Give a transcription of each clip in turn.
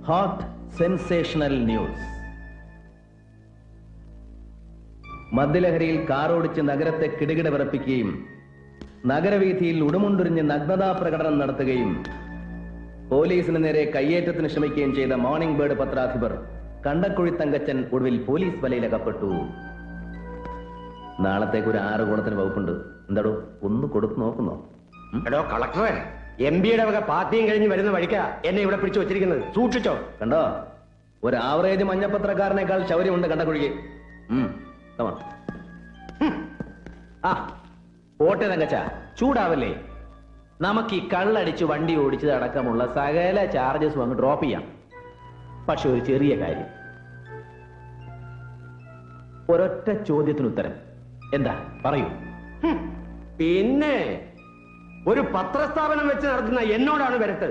Hot sensational news. മദ്യലഹരിയിൽ കാറോടിച്ച് നഗരത്തെ കിടുകിട വിറപ്പിക്കുകയും നഗരവീഥിയിൽ ഉടുമുണ്ടുരിഞ്ഞ് നഗ്നതാ പ്രകടനം നടത്തുകയും പോലീസിന് നേരെ കയ്യേറ്റത്തിന് ശ്രമിക്കുകയും ചെയ്ത മോർണിംഗ് ബേർഡ് പത്രാധിപർ കണ്ടക്കുഴി തങ്കച്ചൻ ഒടുവിൽ പോലീസ് വലയിലകപ്പെട്ടു. നാളത്തേക്ക് ഒരു 6 ഗുണത്തിന് വകുപ്പുണ്ട്. എന്താടോ ഒന്ന് കൊടുത്തു നോക്കുന്നോ? എടോ കളക്ടറെ, MP-യുടെ വക പാർട്ടിയും കഴിഞ്ഞ് വരുന്ന വഴിക്കാ എന്നെ ഇവിടെ പിടിച്ചു വെച്ചിരിക്കുന്നത്. സൂക്ഷിച്ചോ. കണ്ടോ, ഒരു ആവറേജ് മഞ്ഞപ്പത്രക്കാരനേക്കാൾ ശൗര്യമുണ്ട് കണ്ടക്കുഴിക്ക്. പോട്ടെ തങ്കച്ച, ചൂടാവല്ലേ. നമുക്ക് ഈ കള്ളടിച്ച് വണ്ടി ഓടിച്ചത് അടക്കമുള്ള സകല ചാർജസും അങ്ങ് ഡ്രോപ്പ് ചെയ്യാം. പക്ഷെ ഒരു ചെറിയ കാര്യം, ഒരൊറ്റ ചോദ്യത്തിന് ഉത്തരം. എന്താ പറയൂ. പിന്നെ ഒരു പത്രസ്ഥാപനം വെച്ച് നടത്തുന്ന എന്നോടാണ് വരട്ട്.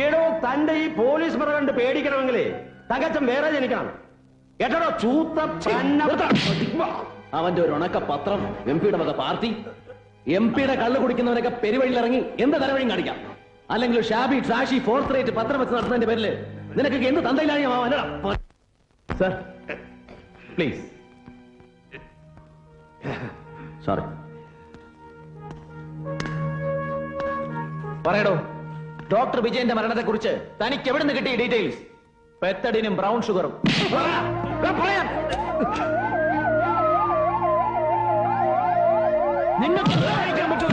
എടോ, തന്റെ ഈ പോലീസ് മുറ കണ്ട് പേടിക്കണമെങ്കിലേ തങ്കച്ചൻ വേറെ ജനിക്കണം. കേട്ടോ ചൂത്ത. അവന്റെ ഒരു ഉണക്ക പത്രം, MP-യുടെ വക പാർട്ടി, MP-യുടെ കള്ളു കുടിക്കുന്നവരൊക്കെ പെരുവഴിയിലിറങ്ങി എന്ത് തരവഴിയും കാണിക്കാം. അല്ലെങ്കിൽ ഷാബി സാഷി ഫോർത്ത് റേറ്റ് പത്രം വെച്ച് നടത്തുന്നതിന്റെ പേരില് നിനക്കൊക്കെ എന്ത് തന്തയിലാണ്? Sir please. സോറി. പറയടോ, ഡോക്ടർ വിജയന്റെ മരണത്തെ കുറിച്ച് തനിക്ക് എവിടെ നിന്ന് കിട്ടിയ ഡീറ്റെയിൽസ്? പെത്തഡിനും ബ്രൗൺ ഷുഗറും. പറയാം. നിങ്ങൾക്ക് പറ്റും.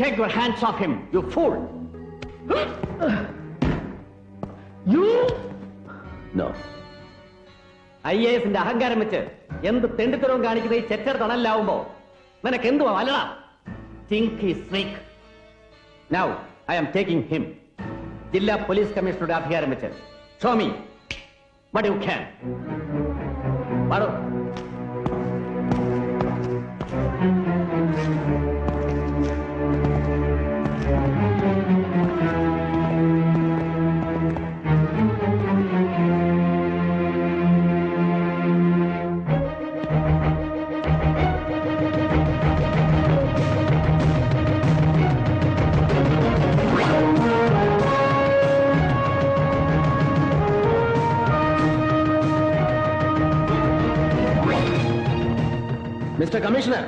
Take your hands off him, you fool! You? No. IAS-ന്റെ അഹങ്കാരം വെച്ച് എന്ത് തെണ്ടിത്തരവും കാണിക്കുന്ന ഈ ചെറ്റർ തണലാവുമ്പോ നിനക്ക് എന്തുവാ വല്ലടാ? Think he's weak. Now I am taking him. ജില്ലാ പോലീസ് കമ്മീഷണറുടെ അധികാരം വെച്ച് show me what you can. പാടോ. Mr. Commissioner.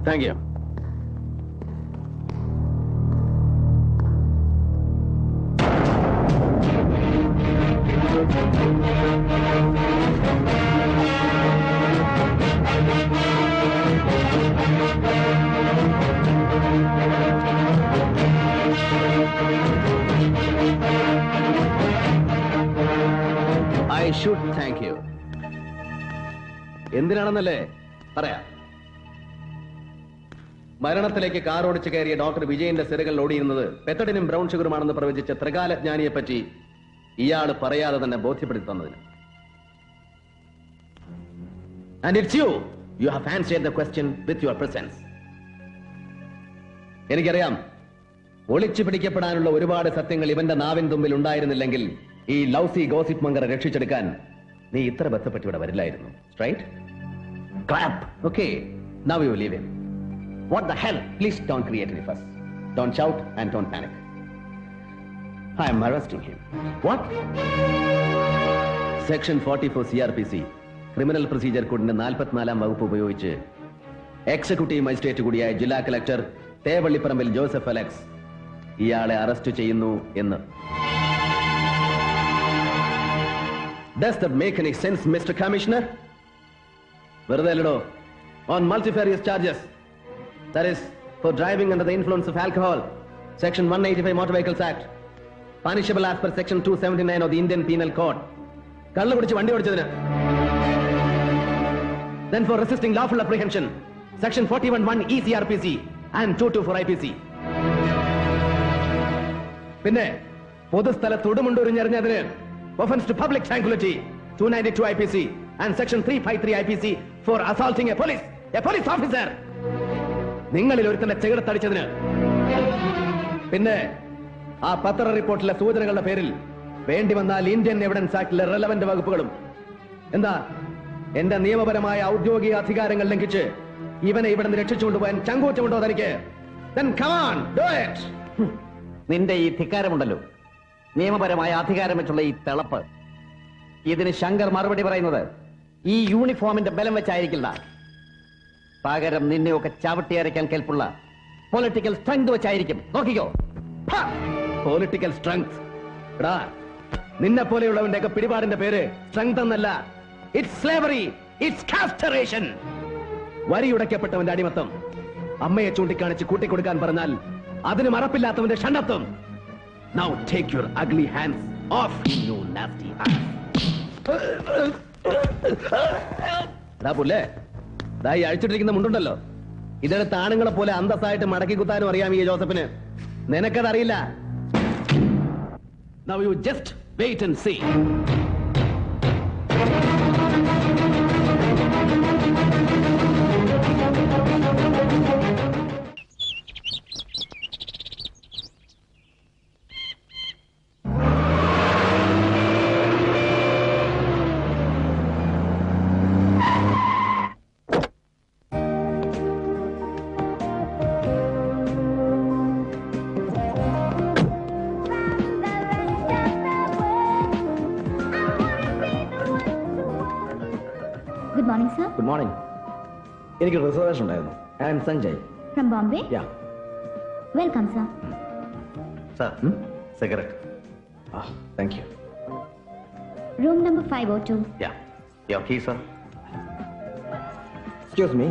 Thank you. I should thank you. എന്തിനാണെന്നല്ലേ പറയാം. മരണത്തിലേക്ക് കാർ ഓടിച്ചു കയറിയ ഡോക്ടർ വിജയന്റെ സിരകൾ ഓടിയിരുന്നത് പെത്തഡിനും ബ്രൗൺ ഷുഗറുമാണെന്ന് പ്രവചിച്ച ത്രികാലജ്ഞാനിയെ പറ്റി ഇയാൾ പറയാതെ തന്നെ ബോധ്യപ്പെടുത്തി തന്നതിന്. And it's you. You have answered the question with your presence. എനിക്കറിയാം, ഒളിച്ചു പിടിക്കപ്പെടാനുള്ള ഒരുപാട് സത്യങ്ങൾ ഇവന്റെ നാവിൻ തുമ്പിൽ ഉണ്ടായിരുന്നില്ലെങ്കിൽ ഈ ലൗസി ഗോസിപ്പ് മംഗറെ രക്ഷിച്ചെടുക്കാൻ നീ ഇത്ര ബന്ധപ്പെട്ട് ഇവിടെ വരില്ലായിരുന്നു. Right? Clap. Okay. Now you leave him. What the hell? Please don't create any fuss. Don't shout and don't panic. I am arresting him. What? Section 44 CRPC criminal procedure കോഡിന്റെ 44-ാം വകുപ്പ് ഉപയോഗിച്ച് executive magistrate കൂടിയായ ജില്ലാ collector തേവള്ളിപ്പറമ്പിൽ Joseph Alex ഇയാളെ arrest ചെയ്യുന്നു എന്ന്. Does that make any sense, Mr. Commissioner? വെറുതെ അല്ലടോ. On multifarious charges. That is, for driving under the influence of alcohol. Section 185 Motor Vehicles Act. punishable as per section 279 of the Indian Penal Code. കള്ളു കുടിച്ച് വണ്ടി ഓടിച്ചതിന്. Then for resisting lawful apprehension, section 41(1) ECRPC and 224 IPC. പിന്നെ പൊതുസ്ഥലത്ത് ഉടുമുണ്ടുരിഞ്ഞെറിഞ്ഞതിന് offense to public tranquility 292 IPC and section 353 IPC for assaulting a police officer. നിങ്ങളിൽ ഒരുത്തന്നെ ചെകിടത്തടിച്ചതിന്. പിന്നെ ആ പത്ര റിപ്പോർട്ടിലെ സൂചനകളുടെ പേരിൽ വേണ്ടി വന്നാൽ ഇന്ത്യൻ എവിഡൻസ് ആക്ടിലെ റെലവന്റ് വകുപ്പുകളും. എന്താ എന്റെ നിയമപരമായ ഔദ്യോഗിക അധികാരങ്ങൾ ലംഘിച്ച് ഇവനെ ഇവിടെ നിന്ന് രക്ഷിച്ചുകൊണ്ടുപോകാൻ ചങ്കൂറ്റമുണ്ടോ തനിക്ക്? Then come on, do it. നിന്റെ ഈ ധിക്കാരമുണ്ടല്ലോ, നിയമപരമായ അധികാരം വെച്ചുള്ള ഈ തിളപ്പ്, ഇതിന് ശങ്കർ മറുപടി പറയുന്നത് ഈ യൂണിഫോമിന്റെ ബലം വെച്ചായിരിക്കില്ല. പകരം നിന്നെയൊക്കെ ചവിട്ടി അരയ്ക്കാൻ കേൾപ്പുള്ള പൊളിറ്റിക്കൽ സ്ട്രെങ്ത് വെച്ചായിരിക്കും. നോക്കിക്കോ. Political strength. നിന്നെ പോലെയുള്ളവന്റെ ഒക്കെ പിടിപാടിന്റെ പേര് സ്ട്രെങ്ത് എന്നല്ല, ഇറ്റ്സ് സ്ലേവറി, ഇറ്റ്സ് കാസ്റ്ററേഷൻ. വരിയുടയ്ക്കപ്പെട്ടവന്റെ അടിമത്തം. അമ്മയെ ചൂണ്ടിക്കാണിച്ച് കൂട്ടിക്കൊടുക്കാൻ പറഞ്ഞാൽ അതിന് മറപ്പില്ലാത്തവന്റെ ഷണ്ടത്വം. Now take your ugly hands off him, you nasty ass. പുല്ലേ, ദായി അഴിച്ചിട്ടിരിക്കുന്ന മുണ്ടുണ്ടല്ലോ, ഇതെടുത്ത് ആണുങ്ങളെ പോലെ അന്തസ്സായിട്ട് മടക്കി കുത്താനും അറിയാം ഈ ജോസഫിന്. നിനക്കതറിയില്ല. Now you just wait and see. Good morning, sir. Good morning. എനിക്ക് റിസർവേഷൻ ഉണ്ടായിരുന്നു. I am Sanjay. From Bombay? Yeah. Welcome, sir. Sir, cigarette. Thank you. Room number 502. Yeah. Your key, sir. Excuse me.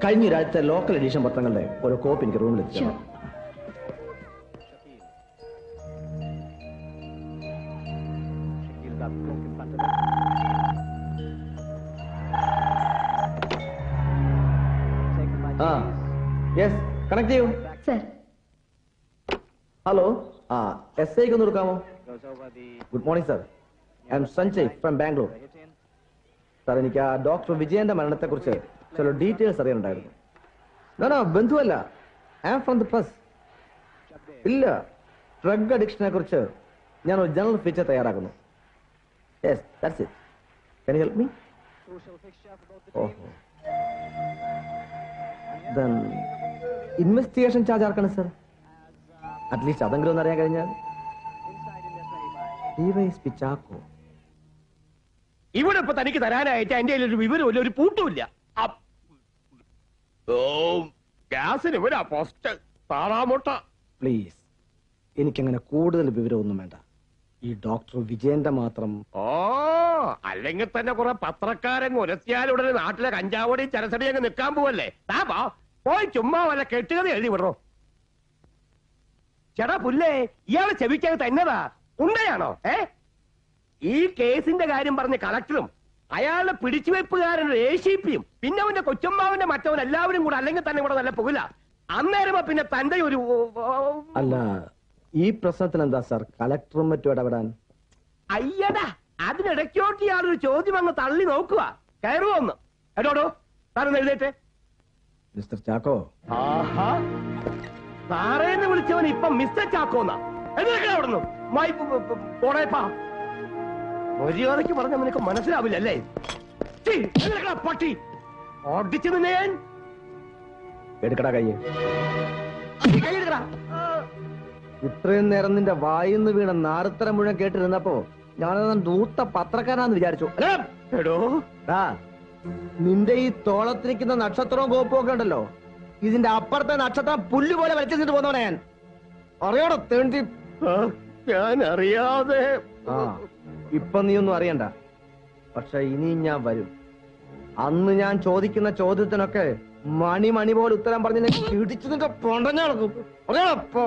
കഴിഞ്ഞ ഒരാഴ്ച local edition പത്രങ്ങളുടെ ഒരു copy എനിക്ക് റൂമിൽ എത്തിച്ചു. Sure. Yes, connect ചെയ്യൂ. Sir. Hello, S ഐക്ക് ഒന്ന് എടുക്കാമോ? Good morning sir, I am Sanjay from Bangalore. Sir, എനിക്ക് ആ ഡോക്ടർ വിജയന്റെ മരണത്തെക്കുറിച്ച് ചില ഡീറ്റെയിൽസ് അറിയാനുണ്ടായിരുന്നു. ഞാനോ ബന്ധുവല്ല, I am from the press. ഇല്ല, ഡ്രഗ് അഡിക്ഷനെ കുറിച്ച് ഞാൻ ഒരു ജനറൽ ഫീച്ചർ തയ്യാറാക്കുന്നു. Yes, that's it. Can you help me? ഓഹോ, ദെൻ ഇൻവെസ്റ്റിഗേഷൻ ചാർജ് ആർക്കാണ് സർ? അറ്റ്ലീസ്റ്റ് അതെങ്കിലും ഒന്ന് അറിയാൻ കഴിഞ്ഞാൽ. ചാക്കോ ഇവിടെ ഇപ്പൊ തനിക്ക് തരാനായിട്ട് എന്റെ ഒരു വിവരമില്ല, ഒരു പൂട്ടുമില്ല. ഗ്യാസിന് ഒരു പോസ്റ്റ് താറാമുട്ട. പ്ലീസ്, എനിക്കങ്ങനെ കൂടുതൽ വിവരമൊന്നും വേണ്ട. ഈ ഡോക്ടർ വിജയന്റെ മാത്രം. അല്ലെങ്കിൽ തന്നെ കുറെ പത്രക്കാരൻ ഉരത്തിയാലുടനെ നാട്ടിലെ കഞ്ചാവോടെയും ചരസടി അങ്ങ് നിൽക്കാൻ പോവല്ലേ. പോയി ചുമ്മാ വല്ല കെട്ടുകഥ എഴുതി വിടറോ. ചേട്ടാ പുല്ലേ, ഇയാളെ ചെവിക്കകത്ത് എന്നതാ ഉണ്ടയാണോ? ഈ കേസിന്റെ കാര്യം പറഞ്ഞ കളക്ടറും അയാളുടെ പിടിച്ചുവെപ്പുകാരൻ ACP-യും പിന്നെ അവന്റെ കൊച്ചുമ്മാവന്റെ മറ്റവൻ എല്ലാവരും കൂടെ അല്ലെങ്കിൽ തന്നെ കൂടെ നല്ല പുകല. അന്നേരമാ പിന്നെ തന്റെ ഒരു. അല്ല, ഈ പ്രശ്നത്തിന് എന്താ സാർ കളക്ടറും മറ്റും ഇടപെടാൻ? അയ്യടാ, അതിനിടയ്ക്കോട്ട് ഇയാളൊരു ചോദ്യം അങ്ങ് തള്ളി നോക്കുക. കയറുവോന്ന് എടോടോ, താനൊന്ന് എഴുതേറ്റെ. മിസ്റ്റർ ചാക്കോ. ആഹാ, സാറേന്ന് വിളിച്ചവൻ ഇപ്പൊ മിസ്റ്റർ ചാക്കോന്നാ. അവിടുന്ന് പോടേപ്പാ. മര്യാദയ്ക്ക് പറഞ്ഞ നിനക്ക് മനസ്സിലാവില്ല അല്ലേ? പട്ടി ഓടിച്ചു നിന്നെ ഞാൻ. എടുക്കടാ കയ്യ്. കൈയെടുക്കടാ. ഇത്രയും നേരം നിന്റെ വായിന്ന് വീണ നാറുത്തരം മുഴുവൻ കേട്ടിരുന്നപ്പോ ഞാനത് ദൂത്ത പത്രക്കാരാന്ന് വിചാരിച്ചു. എടോ, നിന്റെ ഈ തോളത്തിരിക്കുന്ന നക്ഷത്രവും കോപ്പും ഒക്കെ ഉണ്ടല്ലോ, ഇതിന്റെ അപ്പുറത്തെ നക്ഷത്രം പുല്ല് പോലെ വലിച്ചിട്ട് പോന്നോണേ ഞാൻ. അറിയാടോ തേണ്ടി. ഞാൻ അറിയാതെ. ഇപ്പൊ നീ ഒന്നും അറിയണ്ട, പക്ഷെ ഇനി ഞാൻ വരും. അന്ന് ഞാൻ ചോദിക്കുന്ന ചോദ്യത്തിനൊക്കെ മണി പോലെ ഉത്തരം പറഞ്ഞ് ഇടിച്ചു നിന്റെ പൊണ്ടഞ്ഞ നടക്കും. അറിയാടോ.